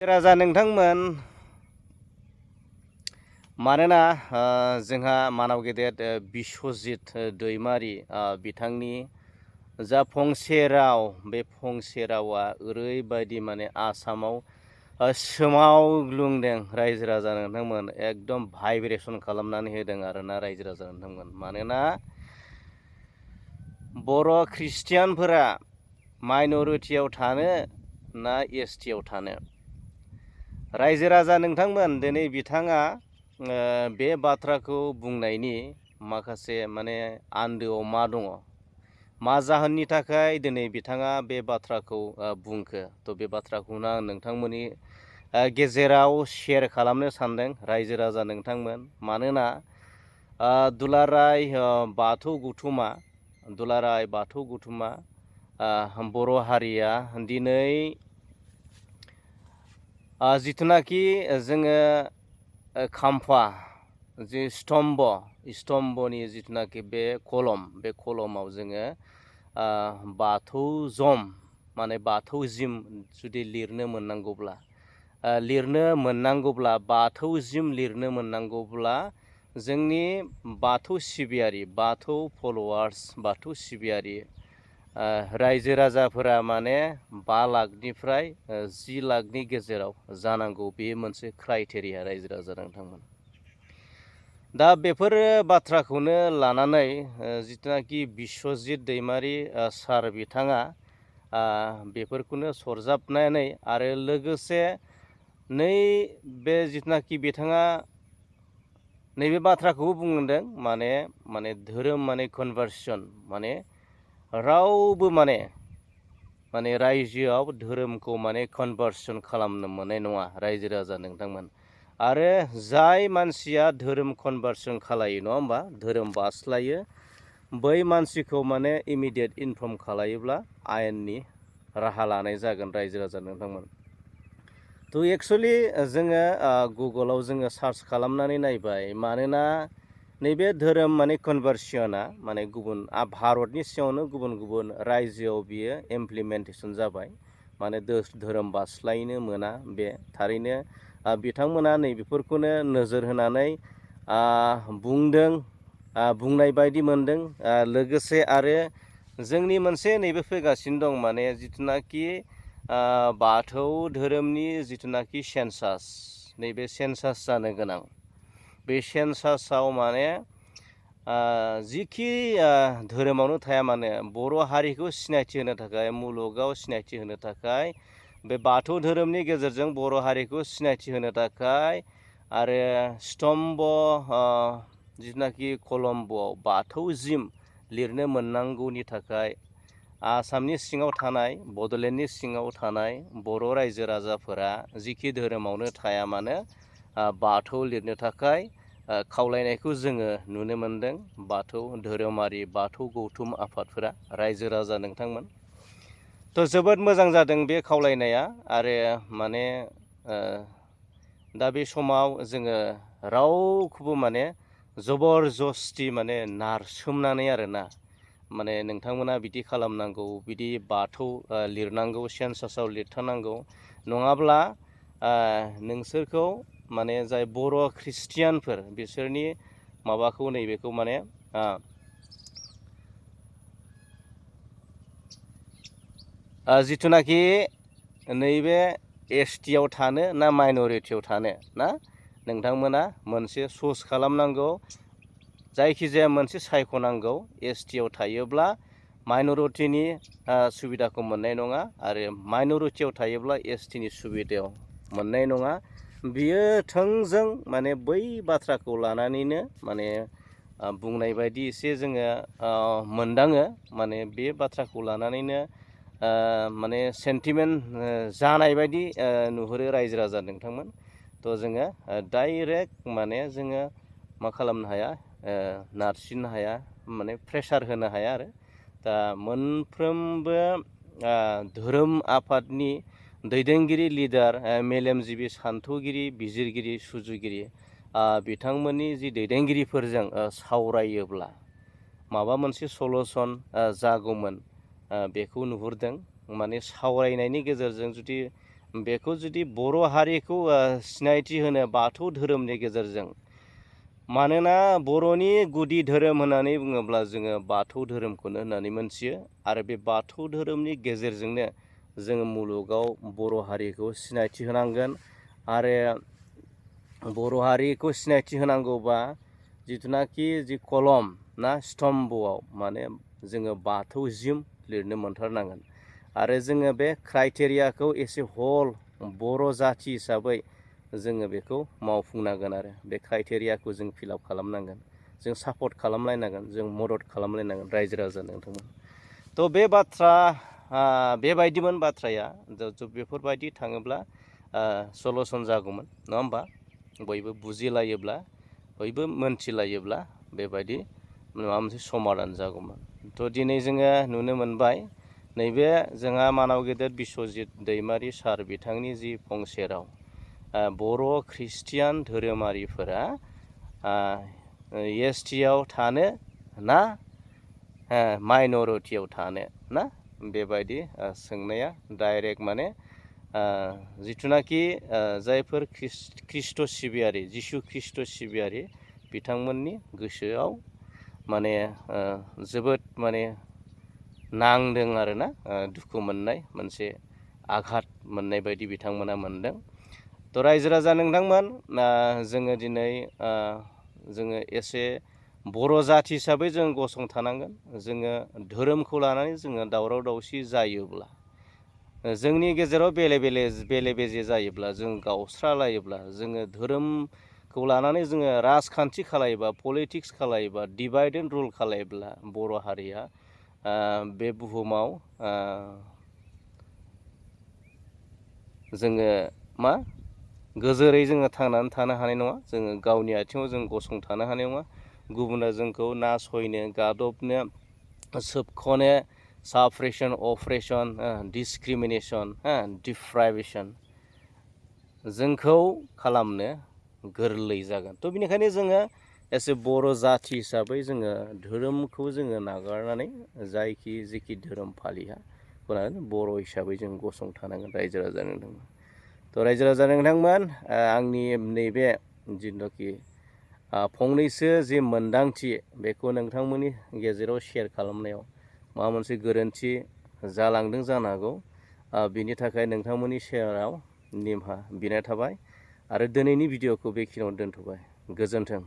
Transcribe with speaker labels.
Speaker 1: राजा नोंथांमोन मानोना जोंहा मानाव गेदेर बिस्वजित दैमारि बिथांनि जा फंसे राव बे फंसे रावा ओरैबायदि माने आसामाव सोमावग्लुंदों रायजो राजा नोंथांमोन एकदम भाइब्रेसन खालामनानै होदों आरोना रायजो राजा नोंथांमोन। मानोना बर' ख्रिस्टियानफोरा माइन'रिटियाव थानो ना एसटियाव थानो। रायजो राजा नोंथांमोन दिनै बिथाङा बे बाथ्राखौ बुंनायनि माखासे माने आन्दोआव मा दङ, मा जाहोननि थाखाय दिनै बिथाङा बे बाथ्राखौ बुंखो, थ' बे बाथ्राखौनो आं नोंथांमोननि गेजेराव शेयार खालामनो सानदों रायजो राजा नोंथांमोन। मानोना दुलाराय बाथौ गौथुमा बर' हारिया दिनै जिथुनाखि जोङो खाम्फा जि स्तम्भनि जिथुनाखि बे कलमाव जोङो बाथौजम माने बाथौ जिम जुदि लिरनो मोननांगौब्ला जोंनि बाथौ सिबियारि, बाथौ फल'वार्स, बाथौ सिबियारि रायजो राजाफोरा माने 5 लाखनिफ्राय 10 लाखनि गेजेराव जानांगौ। बे मोनसे क्राइटेरिया रायजो राजा नोंथांमोन। दा बेफोर बाथ्राखौनो लानानै जिथुनाखि बिस्वजित दैमारि सार बिथाङा बेफोरखौनो सरजाबनानै आरो लोगोसे बे जिथुनाखि बिथाङा नैबे बाथ्राखौबो बुंदों माने धोरोम माने कनभार्सन, माने रावबो माने रायजोआव धोरोमखौ माने कनभार्सन खालामनो मोननाय नङा रायजो राजा नोंथांमोन। आरो जाय मानसिया धोरोम कनभार्सन खालायो, नङा होमबा, धोरोम बास्लायो, बै मानसिखौ माने इमिडियेट इनफर्म खालायोब्ला आयेननि राहा लानाय जागोन रायजो राजा नोंथांमोन। थ' एक्सुवेलि जोङो गुगोलाव जोङो सार्च खालामनानै नायबाय। मानोना नैबे धोरोम माने कनभार्सना माने गुबुन भारतनि सिङावनो गुबुन गुबुन रायजोआव बियो इमप्लिमेन्टेसन जाबाय। माने धोरोम बास्लायनो मोना, बे थारैनो बिथांमोना नैबेफोरखौनो नोजोर होनानै बुंनाय बायदि मोनदों। लोगोसे आरो जोंनि मोनसे नैबे फैगासिनो दं, माने जिथुनाखि बाथौ धोरोमनि जिथुनाखि सेन्सास, नैबे सेन्सास जानो गोनां, बे सेन्सासाव माने जिखि धोरोमावनो थाया मानो बर' हारिखौ सिनायथि होनो थाखाय, मुलुगाव सिनायथि होनो थाखाय, बे बाथौ धोरोमनि गेजेरजों बर' हारिखौ सिनायथि होनो थाखाय आरो स्तम्भ जिथुनाखि कलम्ब'आव बाथौ जिम लिरनो मोननांगौनि थाखाय आसामनि सिङाव थानाय, बड'लेण्डनि सिङाव थानाय बर' रायजो राजाफोरा जिखि धोरोमावनो थाया मानो बाथौ लिरनो थाखाय खावलायनायखौ जोङो नुनो मोनदों। बाथौ धोरोमारि, बाथौ गौथुम आफादफोरा रायजो राजा नोंथांमोन। थ' जोबोद मोजां जादों बे खावलायनाया। आरो माने दा बे समाव जोङो रावखौबो माने जबरजस्ति माने नारसोमनानै आरोना, माने नोंथांमोना बिदि खालामनांगौ, बिदि बाथौ लिरनांगौ, सेन्सासाव लिरथारनांगौ, नङाब्ला नोंसोरखौ माने जाय बर' ख्रिस्टियानफोर बिसोरनि माबाखौ नैबेखौ माने जिथुनाखि नैबे एसटियाव थानो ना माइन'रिटियाव थानो ना, नोंथांमोना मोनसे चुज खालामनांगौ, जायखिजाया मोनसे सायख'नांगौ। एसटियाव थायोब्ला माइन'रिटिनि सुबिदाखौ मोननाय नङा, आरो माइन'रिटियाव थायोब्ला एसटिनि सुबिदायाव मोननाय नङा। बियो थोंजों माने बै बाथ्राखौ लानानैनो माने बुंनाय बायदि एसे जोङो मोनदाङो, माने बे बाथ्राखौ लानानैनो माने सेन्टिमेन्ट जानाय बायदि नुहुरो रायजो राजा नोंथांमोन। थ' जोङो डाइरेक्ट माने जोङो मा खालामनो हाया, नारसिननो हाया, माने प्रेसार होनो हाया। आरो दा मोनफ्रोमबो धोरोम आफादनि दैदेनगिरि, लिडार, मेलेमजिबि, सान्थौगिरि, बिजिरगिरि, सुजुगिरि बिथांमोननि जि दैदेनगिरिफोरजों सावरायोब्ला माबा मोनसे सलुसन जागौमोन बेखौ नुहुरदों। माने सावरायनायनि गेजेरजों जुदि बेखौ जुदि बर' हारिखौ सिनायथि होनो बाथौ धोरोमनि गेजेरजों, मानोना बर'नि गुदि धोरोम होननानै बुङोब्ला जोङो बाथौ धोरोमखौनो होननानै मोनथियो आरो बे बाथौ धोरोमनि गेजेरजोंनो जोङो मुलुगाव बर' हारिखौ सिनायथि होनांगोन। आरो बर' हारिखौ सिनायथि होनांगौबा जिथुनाखि जि कलम ना स्तम्भआव माने जोङो बाथौजिम लिरनो मोनथारनांगोन। आरो जोङो बे क्राइटेरियाखौ एसे हल बर' जाथि हिसाबै जोङो बेखौ मावफुंनांगोन आरो बे क्राइटेरियाखौ जों फिलआप खालामनांगोन, जों सापर्ट खालामलायनांगोन, जों मदद खालामलायनांगोन रायजो राजा नोंथांमोन। थ' बे बाथ्रा बेबायदिमोन बाथ्राया, बेफोरबायदि थाङोब्ला सलुसन जागौमोन नङा होमबा? बयबो बुजिलायोब्ला, बयबो मोनथिलायोब्ला बेबायदि माबा मोनसे समाधान जागौमोन। थ' दिनै जोङो नुनो मोनबाय नैबे जोंहा मानाव गेदेर बिस्वजित दैमारि सार बिथांनि जि फंसे राव, बर' ख्रिस्टियान धोरोमारिफोरा एसटिआव थानो ना माइन'रिटियाव थानो ना, बेबायदि सोंनाया डाइरेक्ट माने जिथुनाखि जायफोर ख्रिस्ट' सिबियारि, जिसु ख्रिस्ट' सिबियारि बिथांमोननि गोसोआव माने जोबोद माने नांदों आरोना, दुखु मोननाय मोनसे आघात मोननाय बायदि बिथांमोना मोनदों। थ' रायजो राजा नोंथांमोन, जोङो दिनै जोङो एसे बर' जाथि हिसाबै जों गसंथानांगोन। जोङो धोरोमखौ लानानै जोङो दावराव दावसि जायोब्ला, जोंनि गेजेराव बेले बेजे जायोब्ला, जों गावस्रालायोब्ला, जोङो धोरोमखौ लानानै जोङो राजखान्थि खालायोबा, पलिटिक्स खालायोबा, डिभाइड एन्ड रुल खालायोब्ला बर' हारिया बे बुहुमाव जोङो मा गोजोरै जोङो थांनानै थानो हानाय नङा। जोङो गावनि आथिङाव जों गसंथानो हानाय नङा। गुबुना जोंखौ नासयनो, गादबनो, सोबख'नो, साप्रेसन, अप्रेसन, डिसक्रिमिनेसन, डिप्राइभेसन जोंखौ खालामनो गोरलै जागोन। थ' बेनिखायनो जोङो एसे बर' जाथि हिसाबै जोङो धोरोमखौ जोङो नागारनानै जेखि धोरोम फालिया बर' हिसाबै जों गसंथानांगोन रायजो राजा नोंथांमोन। थ' रायजो राजा नोंथांमोन, आंनि नैबे जिथुनाखि फंनैसो जि मोनदांथि, बेखौ नोंथांमोननि गेजेराव शेयार खालामनायाव माबा मोनसे गोरोन्थि जालांदों जानो हागौ। बिनि थाखाय नोंथांमोननि सेराव निमाहा बिनाय थाबाय आरो दिनैनि भिडिअखौ बेखिनियावनो दोनथ'बाय। गोजोन्थों।